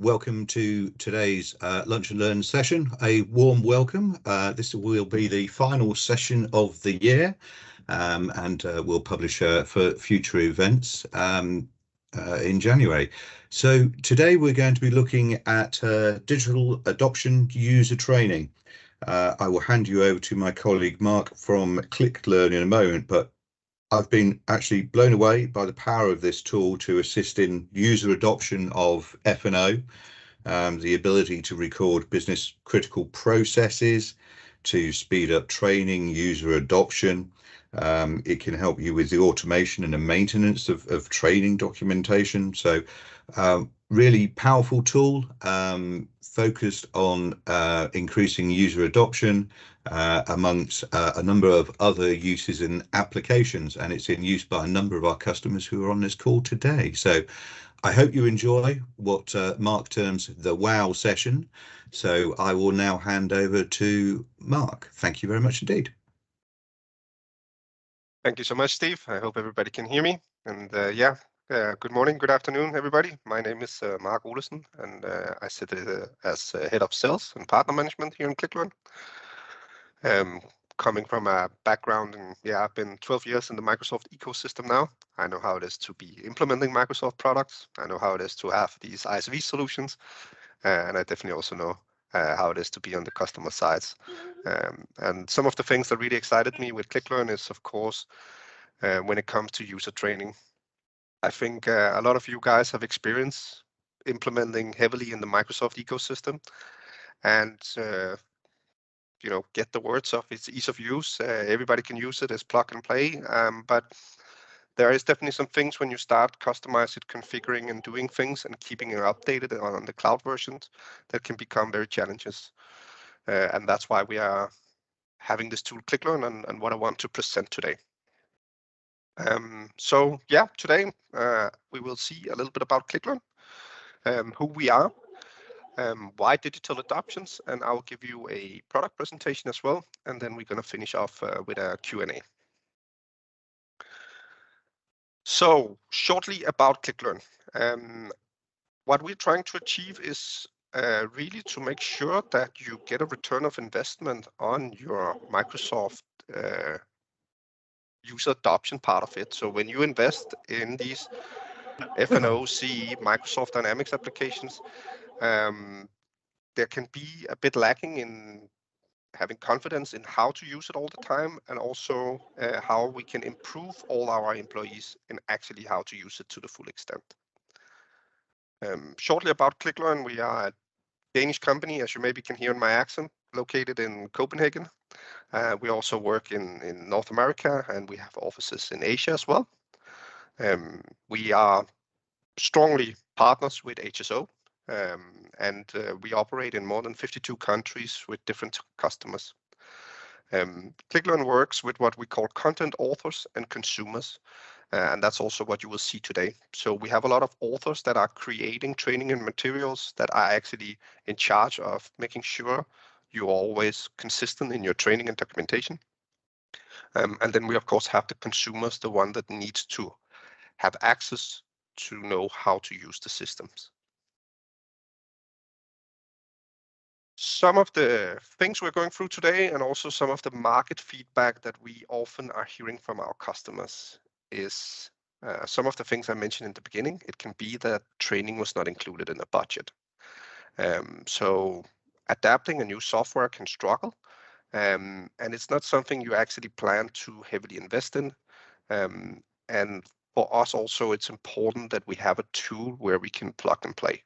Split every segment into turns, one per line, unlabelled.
welcome to today's Lunch and Learn session. A warm welcome. This will be the final session of the year, and we'll publish for future events in January. So today we're going to be looking at digital adoption user training. I will hand you over to my colleague Mark from ClickLearn in a moment, but I've been actually blown away by the power of this tool to assist in user adoption of F&O, the ability to record business critical processes, to speed up training, user adoption. It can help you with the automation and the maintenance of training documentation. So really powerful tool, focused on increasing user adoption amongst a number of other uses and applications, and it's in use by a number of our customers who are on this call today. So I hope you enjoy what Mark terms the wow session. So I will now hand over to Mark. Thank you very much indeed.
Thank you so much, Steve. I hope everybody can hear me. And good morning, good afternoon, everybody. My name is Mark Olesen, and I sit as head of sales and partner management here in ClickLearn. Coming from a background in, I've been 12 years in the Microsoft ecosystem now. I know how it is to be implementing Microsoft products. I know how it is to have these ISV solutions. And I definitely also know how it is to be on the customer sides. And some of the things that really excited me with ClickLearn is, of course, when it comes to user training. I think a lot of you guys have experience implementing heavily in the Microsoft ecosystem, and get the words of its ease of use. Everybody can use it as plug and play, but there is definitely some things when you start customizing, configuring and doing things and keeping it updated on the cloud versions that can become very challenges. And that's why we are having this tool ClickLearn and what I want to present today. Today we will see a little bit about ClickLearn, who we are, why digital adoptions, and I'll give you a product presentation as well. And then we're going to finish off with a Q&A. So shortly about ClickLearn. What we're trying to achieve is really to make sure that you get a return of investment on your Microsoft user adoption part of it. So when you invest in these F&O, CE, Microsoft Dynamics applications, there can be a bit lacking in having confidence in how to use it all the time, and also how we can improve all our employees in actually how to use it to the full extent. Shortly about ClickLearn, we are a Danish company, as you maybe can hear in my accent, located in Copenhagen. We also work in North America, and we have offices in Asia as well. We are strongly partners with HSO, and we operate in more than 52 countries with different customers. ClickLearn works with what we call content authors and consumers, and that's also what you will see today. So we have a lot of authors that are creating training and materials that are actually in charge of making sure you're always consistent in your training and documentation. And then we, of course, have the consumers, the one that needs to have access to know how to use the systems. Some of the things we're going through today, and also some of the market feedback that we often are hearing from our customers, is some of the things I mentioned in the beginning. It can be that training was not included in the budget. So adapting a new software can struggle, and it's not something you actually plan to heavily invest in. And for us also, it's important that we have a tool where we can plug and play.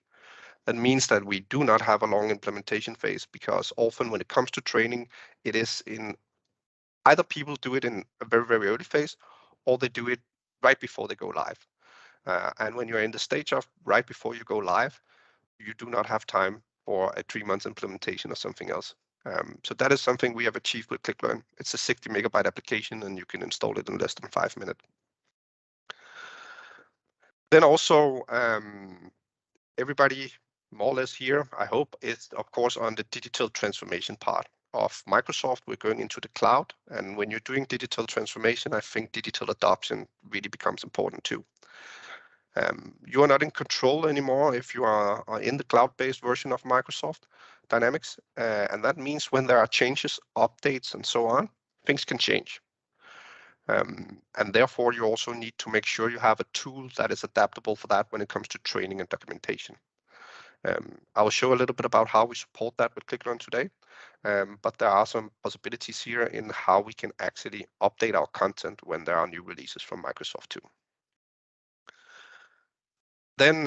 That means that we do not have a long implementation phase, because often when it comes to training, it is in either people do it in a very, very early phase, or they do it right before they go live. And when you're in the stage of right before you go live, you do not have time for a 3-month implementation or something else. So that is something we have achieved with ClickLearn. It's a 60 megabyte application, and you can install it in less than 5 minutes. Then also, everybody more or less here, I hope, is of course on the digital transformation part of Microsoft. We're going into the cloud, and when you're doing digital transformation, I think digital adoption really becomes important too. You are not in control anymore if you are in the cloud-based version of Microsoft Dynamics. And that means when there are changes, updates, and so on, things can change. And therefore, you also need to make sure you have a tool that is adaptable for that when it comes to training and documentation. I will show a little bit about how we support that with ClickLearn today, but there are some possibilities here in how we can actually update our content when there are new releases from Microsoft too. Then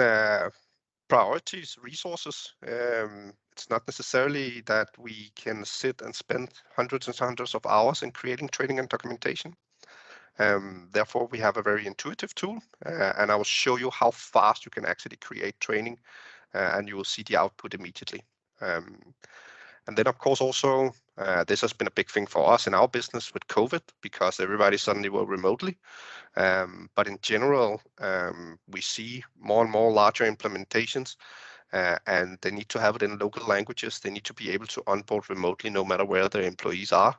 priorities, resources. It's not necessarily that we can sit and spend hundreds and hundreds of hours in creating training and documentation. Therefore, we have a very intuitive tool, and I will show you how fast you can actually create training, and you will see the output immediately. And then, of course, also, this has been a big thing for us in our business with COVID because everybody suddenly worked remotely. But in general, we see more and more larger implementations, and they need to have it in local languages. They need to be able to onboard remotely no matter where their employees are.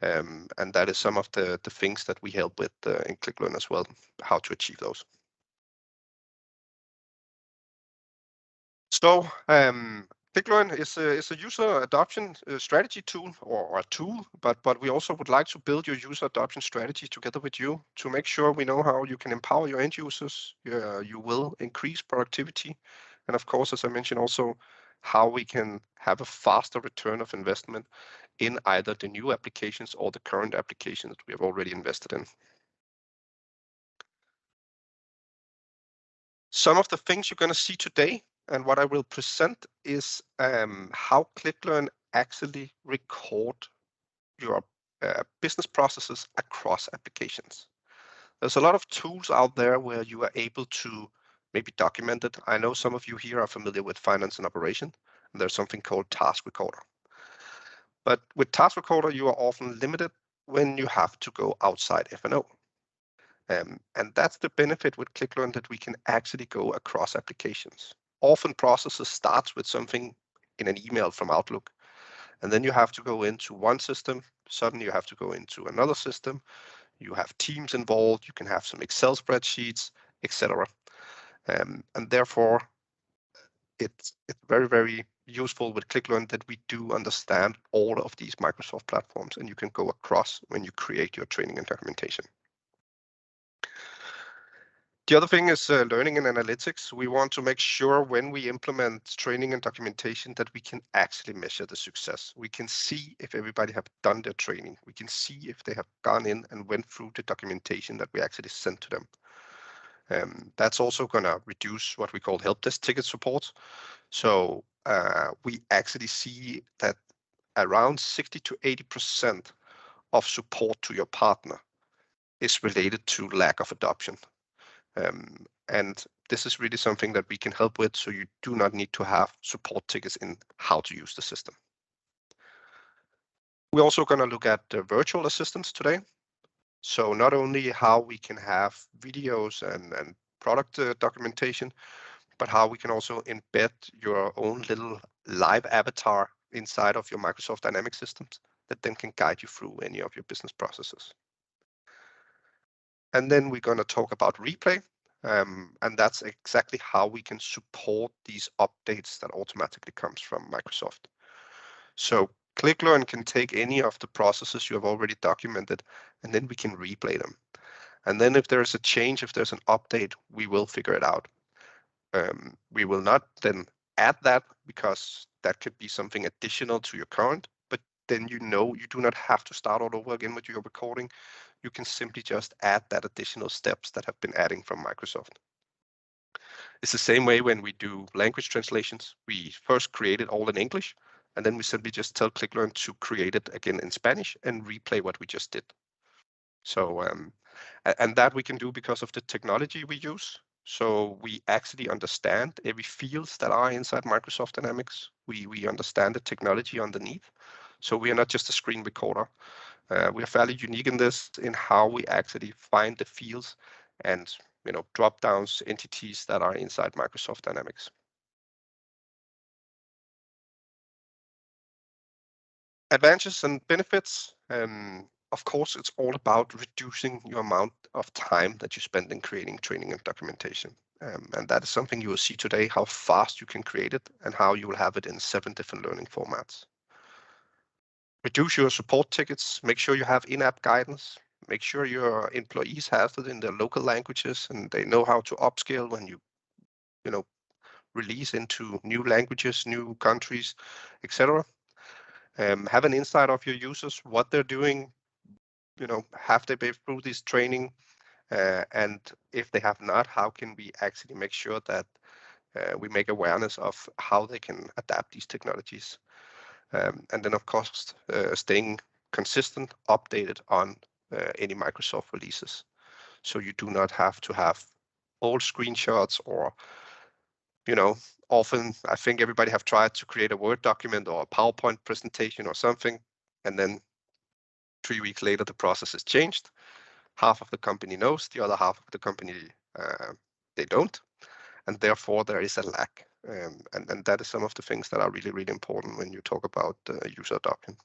And that is some of the things that we help with in ClickLearn as well, how to achieve those. So ClickLearn is a user adoption strategy tool or a tool, but we also would like to build your user adoption strategy together with you to make sure we know how you can empower your end users. You will increase productivity. And of course, as I mentioned, also how we can have a faster return of investment in either the new applications or the current applications that we have already invested in. Some of the things you're going to see today and what I will present is how ClickLearn actually record your business processes across applications. There's a lot of tools out there where you are able to maybe document it. I know some of you here are familiar with finance and operation, and there's something called Task Recorder. But with Task Recorder, you are often limited when you have to go outside F&O. And that's the benefit with ClickLearn, that we can actually go across applications. Often processes starts with something in an email from Outlook, and then you have to go into one system. Suddenly you have to go into another system. You have teams involved. You can have some Excel spreadsheets, etc. And therefore, it's very, very useful with ClickLearn that we do understand all of these Microsoft platforms, and you can go across when you create your training and documentation. The other thing is learning and analytics. We want to make sure when we implement training and documentation that we can actually measure the success. We can see if everybody have done their training. We can see if they have gone in and went through the documentation that we actually sent to them. That's also going to reduce what we call help desk ticket support. So we actually see that around 60 to 80% of support to your partner is related to lack of adoption. And this is really something that we can help with, so you do not need to have support tickets in how to use the system. We're also going to look at the virtual assistants today. So not only how we can have videos and product documentation, but how we can also embed your own little live avatar inside of your Microsoft Dynamics systems that then can guide you through any of your business processes. And then we're going to talk about replay. And that's exactly how we can support these updates that automatically comes from Microsoft. So ClickLearn can take any of the processes you have already documented, and then we can replay them. And then if there's a change, if there's an update, we will figure it out. We will not then add that, because that could be something additional to your current, but then you do not have to start all over again with your recording. You can simply just add that additional steps that have been adding from Microsoft. It's the same way when we do language translations. We first create it all in English, and then we simply just tell ClickLearn to create it again in Spanish and replay what we just did. So, and that we can do because of the technology we use. So we actually understand every fields that are inside Microsoft Dynamics. We understand the technology underneath. So we are not just a screen recorder. We are fairly unique in this, in how we actually find the fields and drop downs entities that are inside Microsoft Dynamics. Advantages and benefits. Of course, it's all about reducing your amount of time that you spend in creating training and documentation. And that is something you will see today, how fast you can create it and how you will have it in 7 different learning formats. Reduce your support tickets, make sure you have in-app guidance, make sure your employees have it in their local languages and they know how to upscale when you release into new languages, new countries, etc. Have an insight of your users, what they're doing, have they been through this training? And if they have not, how can we actually make sure that we make awareness of how they can adapt these technologies? And then, of course, staying consistent, updated on any Microsoft releases. So you do not have to have old screenshots or, often I think everybody have tried to create a Word document or a PowerPoint presentation or something, and then 3 weeks later, the process is changed. Half of the company knows, the other half of the company, they don't. And therefore, there is a lag. And that is some of the things that are really, really important when you talk about user adoption.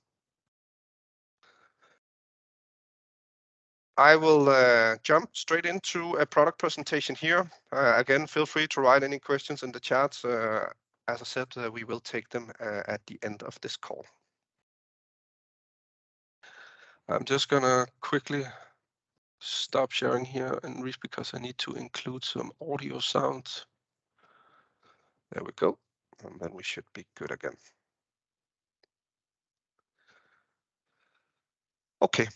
I will jump straight into a product presentation here. Again, feel free to write any questions in the chats. As I said, we will take them at the end of this call. I'm just going to quickly stop sharing here and read because I need to include some audio sounds. There we go. And then we should be good again. Okay.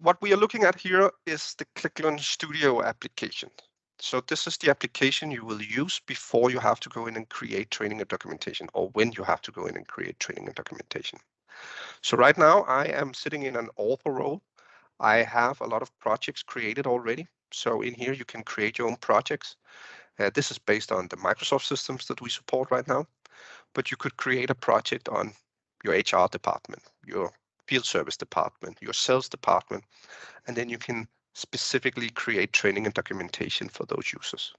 What we are looking at here is the ClickLearn Studio application. So this is the application you will use before you have to go in and create training and documentation, or when you have to go in and create training and documentation. So right now I am sitting in an author role. I have a lot of projects created already. So in here you can create your own projects. This is based on the Microsoft systems that we support right now, but you could create a project on your HR department, your field service department, your sales department, and then you can specifically create training and documentation for those users.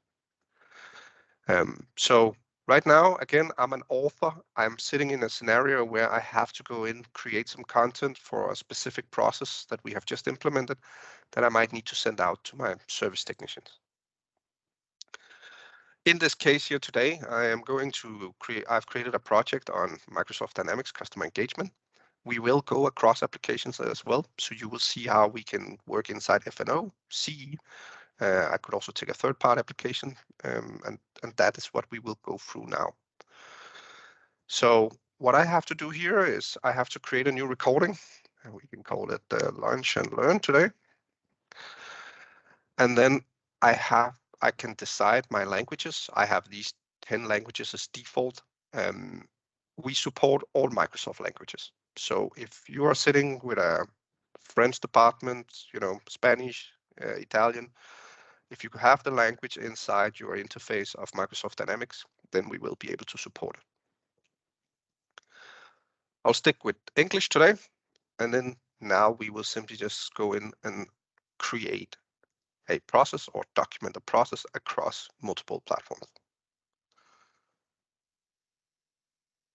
So right now, again, I'm an author. I'm sitting in a scenario where I have to go in, create some content for a specific process that we have just implemented that I might need to send out to my service technicians. In this case here today, I am going to I've created a project on Microsoft Dynamics Customer Engagement. We will go across applications as well, so you will see how we can work inside F&O, CE. I could also take a third-party application, and that is what we will go through now. So what I have to do here is I have to create a new recording, and we can call it Lunch and Learn today. And then I can decide my languages. I have these 10 languages as default. We support all Microsoft languages. So if you are sitting with a French department, Spanish, Italian, if you have the language inside your interface of Microsoft Dynamics, then we will be able to support it. I'll stick with English today, and then now we will simply just go in and create a process or document a process across multiple platforms.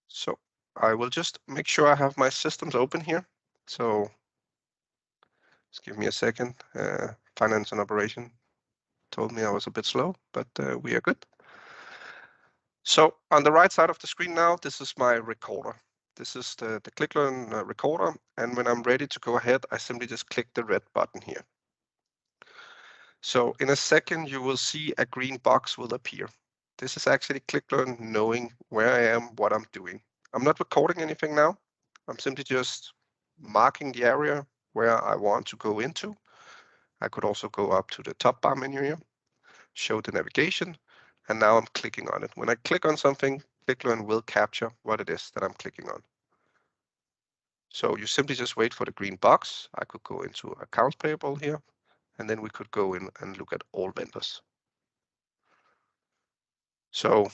So I will just make sure I have my systems open here. So just give me a second. Finance and operation told me I was a bit slow, but we are good. So on the right side of the screen now, this is my recorder. This is the ClickLearn recorder. And when I'm ready to go ahead, I simply just click the red button here. So in a second, you will see a green box will appear. This is actually ClickLearn knowing where I am, what I'm doing. I'm not recording anything now. I'm simply just marking the area where I want to go into. I could also go up to the top bar menu here, show the navigation, and now I'm clicking on it. When I click on something, ClickLearn will capture what it is that I'm clicking on. So you simply just wait for the green box. I could go into accounts payable here, and then we could go in and look at all vendors. So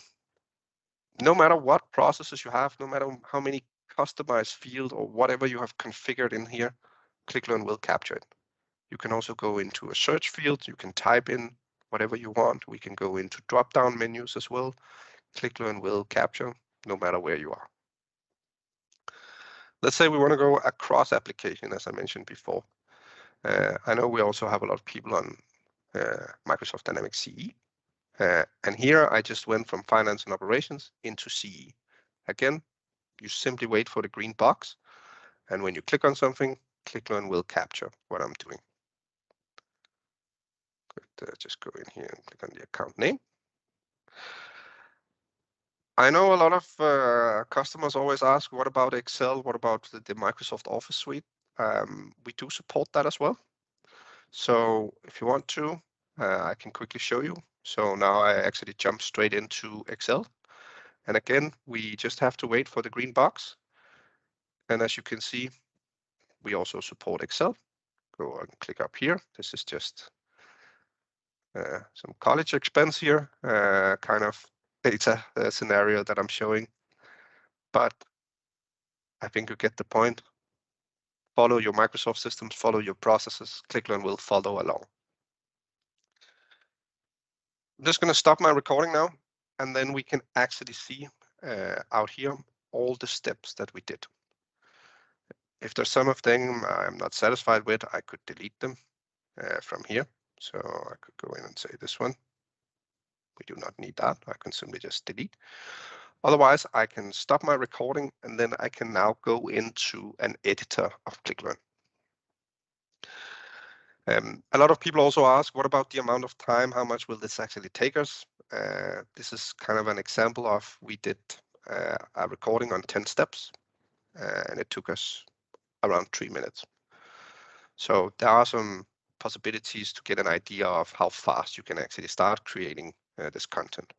no matter what processes you have, no matter how many customized fields or whatever you have configured in here, ClickLearn will capture it. You can also go into a search field. You can type in whatever you want. We can go into drop-down menus as well. ClickLearn will capture no matter where you are. Let's say we want to go across application, as I mentioned before. I know we also have a lot of people on Microsoft Dynamics CE. And here I just went from finance and operations into CE. Again, you simply wait for the green box, and when you click on something, ClickLearn will capture what I'm doing. Just go in here and click on the account name. I know a lot of customers always ask, what about Excel? What about the Microsoft Office suite? We do support that as well. So if you want to, I can quickly show you. So now I actually jump straight into Excel. And again, we just have to wait for the green box. And as you can see, we also support Excel. Go and click up here. This is just some college expense here, kind of data scenario that I'm showing. But I think you get the point. Follow your Microsoft systems, follow your processes. ClickLearn will follow along. I'm just going to stop my recording now, and then we can actually see out here all the steps that we did. If there's some of them I'm not satisfied with, I could delete them from here. So I could go in and say this one. We do not need that. I can simply just delete. Otherwise, I can stop my recording, and then I can now go into an editor of ClickLearn. A lot of people also ask, what about the amount of time? How much will this actually take us? This is kind of an example of, we did a recording on 10 steps, and it took us around 3 minutes. So there are some possibilities to get an idea of how fast you can actually start creating this content.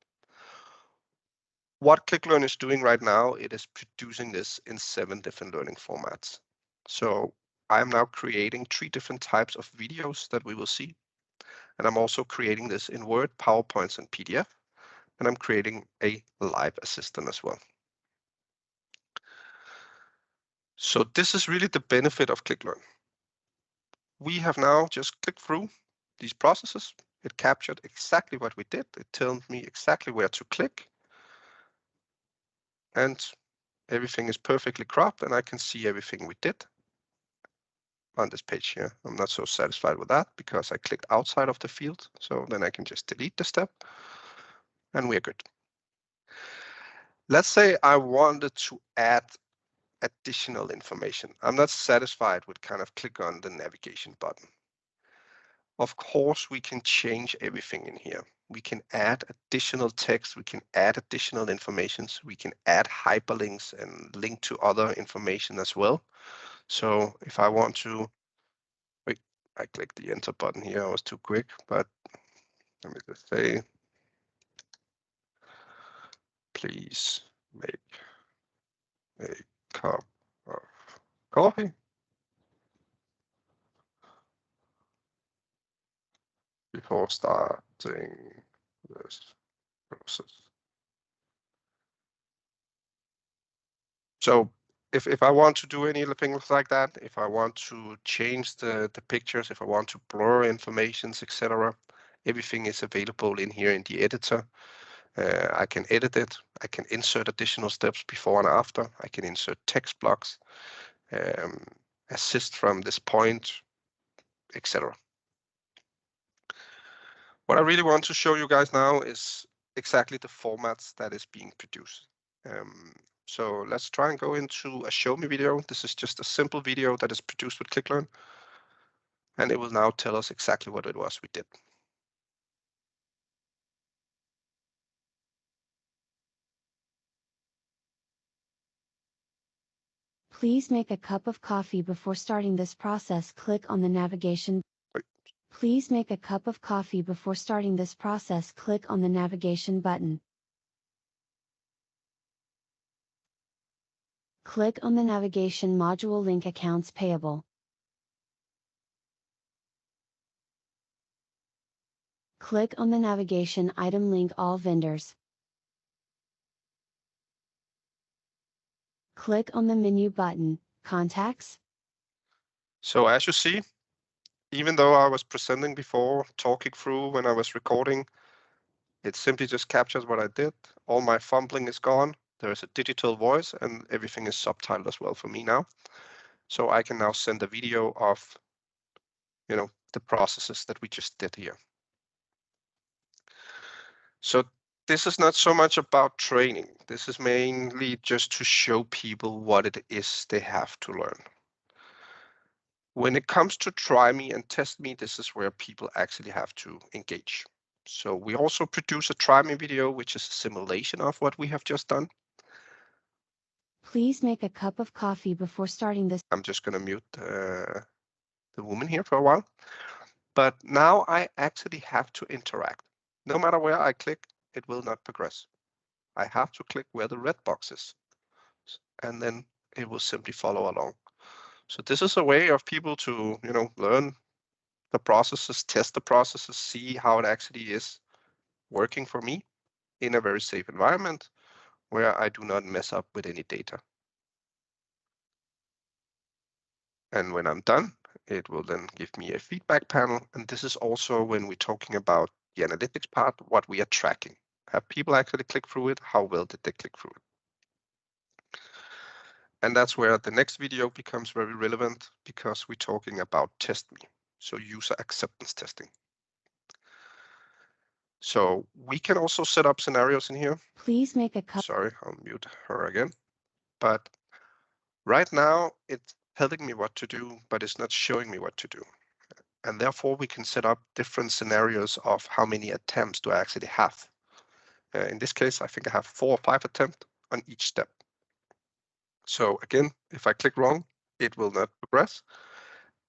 What ClickLearn is doing right now, it is producing this in 7 different learning formats. So I'm now creating 3 different types of videos that we will see. And I'm also creating this in Word, PowerPoints, and PDF. And I'm creating a live assistant as well. So this is really the benefit of ClickLearn. We have now just clicked through these processes. It captured exactly what we did. It tells me exactly where to click. And everything is perfectly cropped, and I can see everything we did on this page here. I'm not so satisfied with that because I clicked outside of the field. So then I can just delete the step, and we're good. Let's say I wanted to add additional information. I'm not satisfied with kind of click on the navigation button. Of course, we can change everything in here. We can add additional text. We can add additional information. We can add hyperlinks and link to other information as well. So if I want to, wait, I clicked the enter button here. I was too quick, but let me just say, please make a cup of coffee before starting this process. So if I want to do any things like that, if I want to change the pictures, if I want to blur informations, etc., everything is available in here in the editor. I can edit it. I can insert additional steps before and after. I can insert text blocks, assist from this point, etc. What I really want to show you guys now is exactly the formats that is being produced. So let's try and go into a show me video. This is just a simple video that is produced with ClickLearn, and it will now tell us exactly what it was we did.
Please make a cup of coffee before starting this process. Click on the navigation. Please make a cup of coffee before starting this process. Click on the navigation button. Click on the navigation module link accounts payable. Click on the navigation item link all vendors. Click on the menu button, Contacts.
So as you see, even though I was presenting before, talking through when I was recording, it simply just captures what I did. All my fumbling is gone. There is a digital voice, and everything is subtitled as well for me now. So I can now send a video of, the processes that we just did here. So this is not so much about training. This is mainly just to show people what it is they have to learn. When it comes to try me and test me, this is where people actually have to engage. So we also produce a try me video, which is a simulation of what we have just done.
Please make a cup of coffee before starting this.
I'm just going to mute the woman here for a while. But now I actually have to interact. No matter where I click, it will not progress. I have to click where the red box is, and then it will simply follow along. So this is a way of people to, learn the processes, test the processes, see how it actually is working for me in a very safe environment where I do not mess up with any data. And when I'm done, it will then give me a feedback panel. And this is also when we're talking about the analytics part, what we are tracking. Have people actually click through it? How well did they click through it? And that's where the next video becomes very relevant, because we're talking about test me, so user acceptance testing. So we can also set up scenarios in here.
Please make a cup.
Sorry, I'll mute her again. But right now it's telling me what to do, but it's not showing me what to do. And therefore we can set up different scenarios of how many attempts do I actually have. In this case, I think I have 4 or 5 attempts on each step. So again, if I click wrong, it will not progress.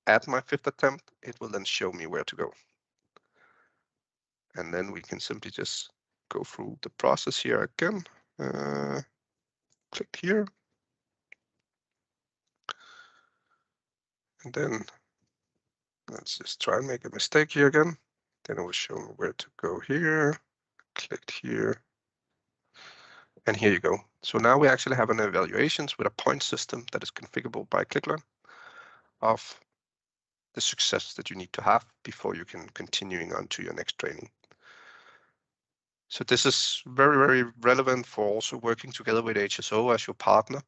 At my 5th attempt, it will then show me where to go. And then we can simply just go through the process here again. Click here. And then let's just try and make a mistake here again. Then it will show me where to go here. Click here. And here you go. So now we actually have an evaluations with a point system that is configurable by ClickLearn of the success that you need to have before you can continuing on to your next training. So this is very, very relevant for also working together with HSO as your partner,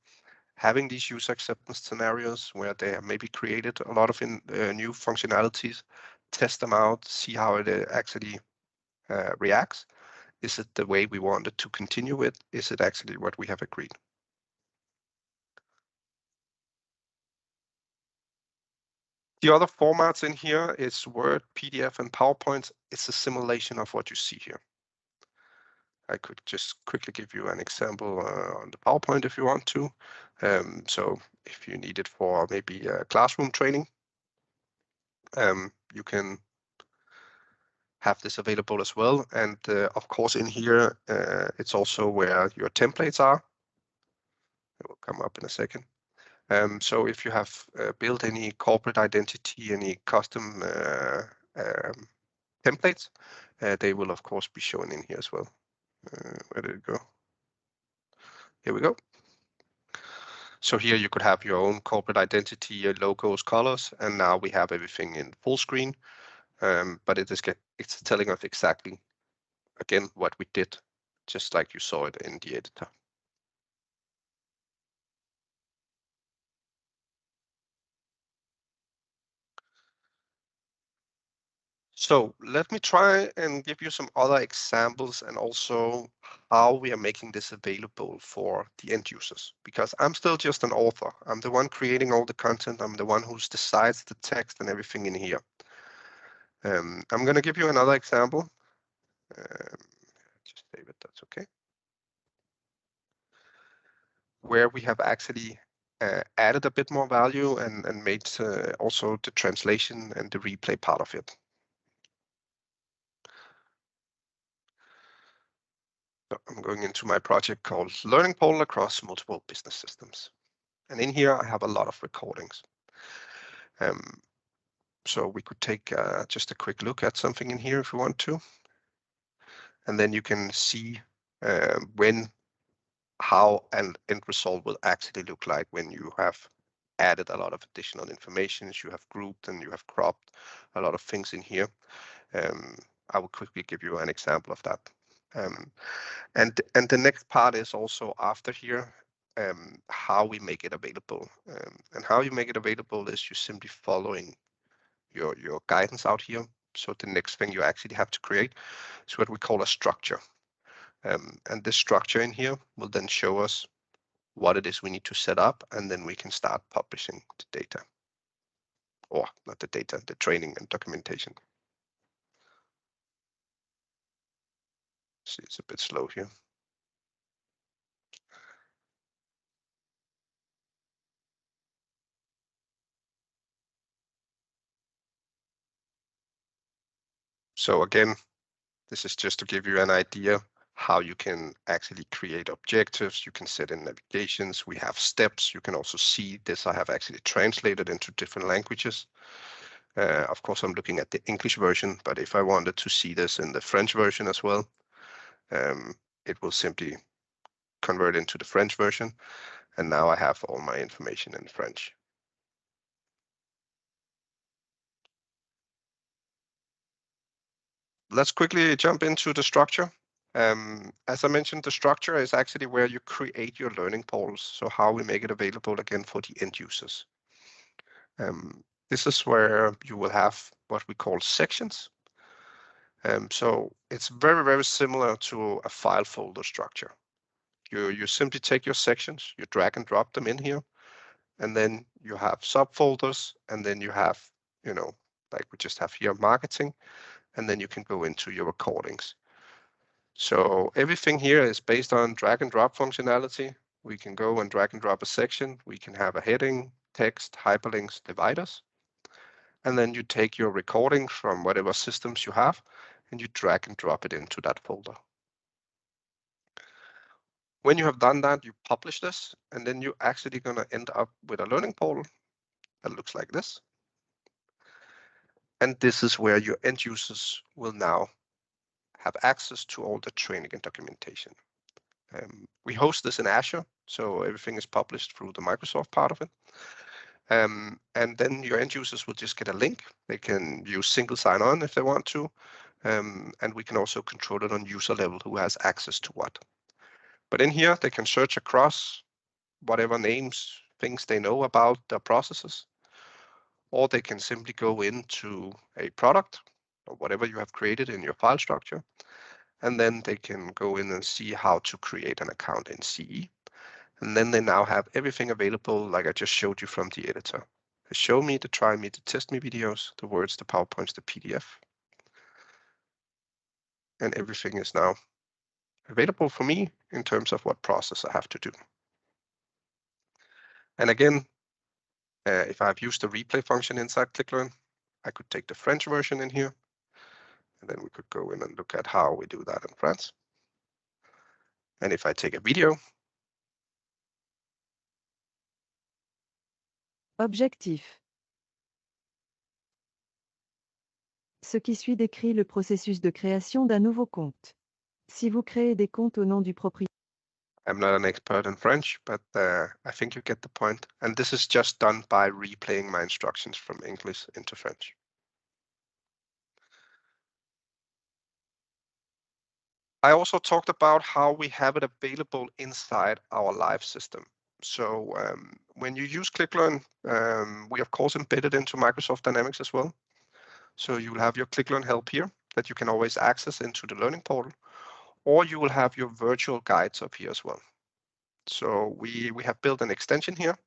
having these user acceptance scenarios where they have maybe created a lot of new functionalities, test them out, see how it actually reacts. Is it the way we wanted to continue with? Is it actually what we have agreed? The other formats in here is Word, PDF, and PowerPoint. It's a simulation of what you see here. I could just quickly give you an example on the PowerPoint if you want to. So if you need it for maybe classroom training, you can have this available as well. And of course in here, it's also where your templates are. It will come up in a second. So if you have built any corporate identity, any custom templates, they will of course be shown in here as well. Where did it go? Here we go. So here you could have your own corporate identity, your logos, colors, and now we have everything in full screen. But it's telling us exactly, again, what we did, just like you saw it in the editor. So let me try and give you some other examples and also how we are making this available for the end users, because I'm still just an author. I'm the one creating all the content. I'm the one who decides the text and everything in here. I'm going to give you another example. Just save it, that's okay. Where we have actually added a bit more value and made also the translation and the replay part of it. So I'm going into my project called Learning Portal across multiple business systems. And in here, I have a lot of recordings. So we could take just a quick look at something in here if you want to. And then you can see how an end result will actually look like when you have added a lot of additional information, you have grouped and you have cropped a lot of things in here. I will quickly give you an example of that. And the next part is also after here, how we make it available. And how you make it available is you simply following your guidance out here. So the next thing you actually have to create is what we call a structure. And this structure in here will then show us what it is we need to set up, and then we can start publishing the data. Or not the data, the training and documentation. See, it's a bit slow here. So again, this is just to give you an idea how you can actually create objectives. You can set in navigations. We have steps. You can also see this. I have actually translated into different languages. Of course, I'm looking at the English version, but if I wanted to see this in the French version as well, it will simply convert into the French version. And now I have all my information in French. Let's quickly jump into the structure. As I mentioned, the structure is actually where you create your learning portals. So how we make it available again for the end users. This is where you will have what we call sections. So it's very, very similar to a file folder structure. You simply take your sections, you drag and drop them in here, and then you have subfolders, and then you have, like we just have here, marketing, and then you can go into your recordings. So everything here is based on drag and drop functionality. We can go and drag and drop a section. We can have a heading, text, hyperlinks, dividers. And then you take your recording from whatever systems you have, and you drag and drop it into that folder. When you have done that, you publish this, and then you're actually going to end up with a learning portal that looks like this. And this is where your end users will now have access to all the training and documentation. We host this in Azure, so everything is published through the Microsoft part of it. And then your end users will just get a link. They can use single sign-on if they want to. And we can also control it on user level who has access to what. But in here, they can search across whatever names, things they know about their processes, or they can simply go into a product or whatever you have created in your file structure, and then they can go in and see how to create an account in CE. And then they now have everything available, like I just showed you from the editor. The show me, the try me, the test me videos, the words, the PowerPoints, the PDF. And everything is now available for me in terms of what process I have to do. And again, if I've used the replay function inside ClickLearn, I could take the French version in here, and then we could go in and look at how we do that in France. And if I take a video.
Objectif. Ce qui suit décrit le processus de création d'un nouveau compte. Si vous créez des comptes au nom du propriétaire.
I'm not an expert in French, but I think you get the point. And this is just done by replaying my instructions from English into French. I also talked about how we have it available inside our live system. So when you use ClickLearn, we of course embedded into Microsoft Dynamics as well. So you will have your ClickLearn help here that you can always access into the learning portal, or you will have your virtual guides up here as well. So we have built an extension here,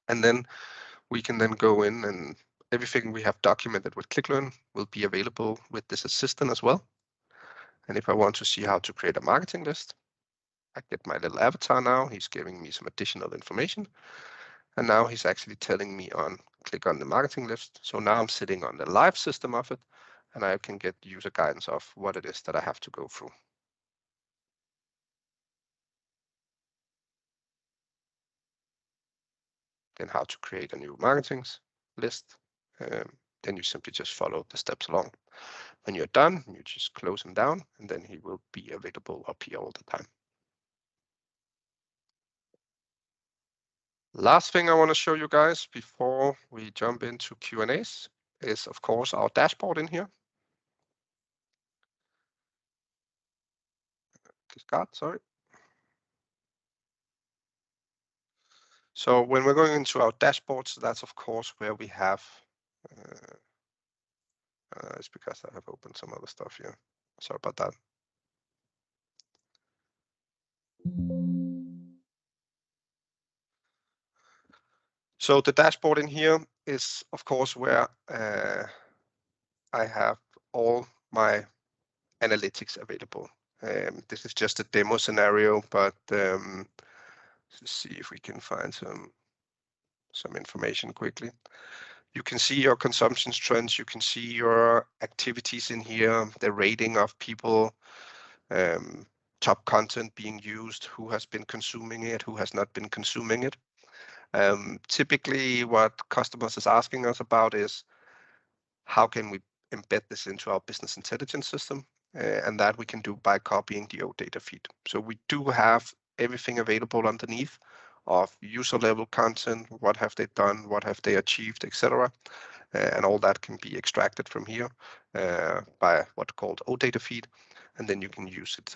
and then we can then go in and everything we have documented with ClickLearn will be available with this assistant as well. And if I want to see how to create a marketing list, I get my little avatar now. He's giving me some additional information. And now he's actually telling me on click on the marketing list. So now I'm sitting on the live system of it, and I can get user guidance of what it is that I have to go through. Then how to create a new marketing list. Then you simply just follow the steps along. When you're done, you just close him down, and then he will be available up here all the time. Last thing I want to show you guys before we jump into Q&As is, of course, our dashboard in here. Sorry. So when we're going into our dashboards, that's of course where we have, It's because I have opened some other stuff here. Sorry about that. So the dashboard in here is, of course, where I have all my analytics available. This is just a demo scenario, but let's see if we can find some information quickly. You can see your consumption trends. You can see your activities in here, the rating of people, top content being used, who has been consuming it, who has not been consuming it. Typically, what customers is asking us about is how can we embed this into our business intelligence system, and that we can do by copying the OData feed. So we do have everything available underneath of user level content, what have they done, what have they achieved, etc. And all that can be extracted from here by what's called OData feed, and then you can use it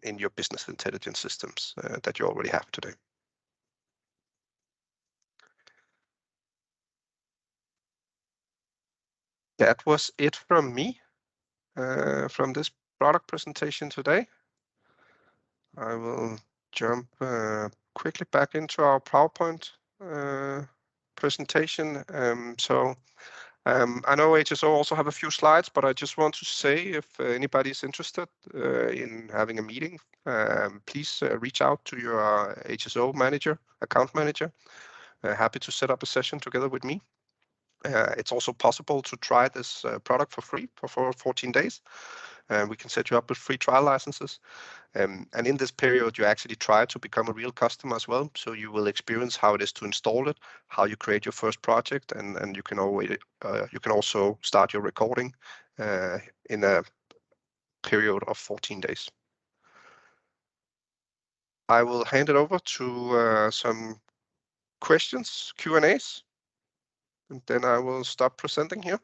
in your business intelligence systems that you already have today. That was it from me from this product presentation today. I will jump quickly back into our PowerPoint presentation. I know HSO also have a few slides, but I just want to say if anybody is interested in having a meeting, please reach out to your HSO manager, account manager. Happy to set up a session together with me. It's also possible to try this product for free for 14 days. We can set you up with free trial licenses. And in this period, you actually try to become a real customer as well. So you will experience how it is to install it, how you create your first project, and you can always you can also start your recording in a period of 14 days. I will hand it over to some questions, Q&As, and then I will stop presenting here.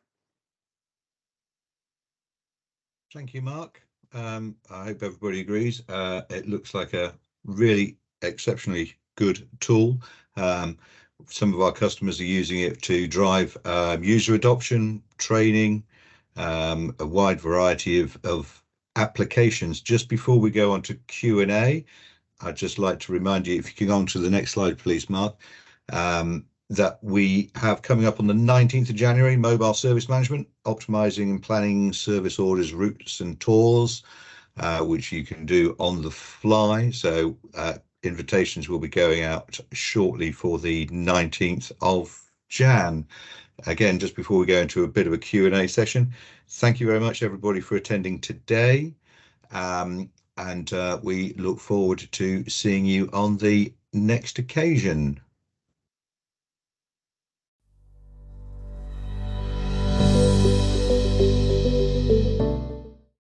Thank you, Mark. I hope everybody agrees. It looks like a really exceptionally good tool. Some of our customers are using it to drive user adoption, training, a wide variety of applications. Just before we go on to Q&A, I'd just like to remind you, if you can go on to the next slide, please, Mark, that we have coming up on the 19th of January, mobile service management, optimizing and planning service orders, routes and tours, which you can do on the fly. So invitations will be going out shortly for the 19th of Jan. Again, just before we go into a bit of a Q&A session, thank you very much, everybody, for attending today. And we look forward to seeing you on the next occasion.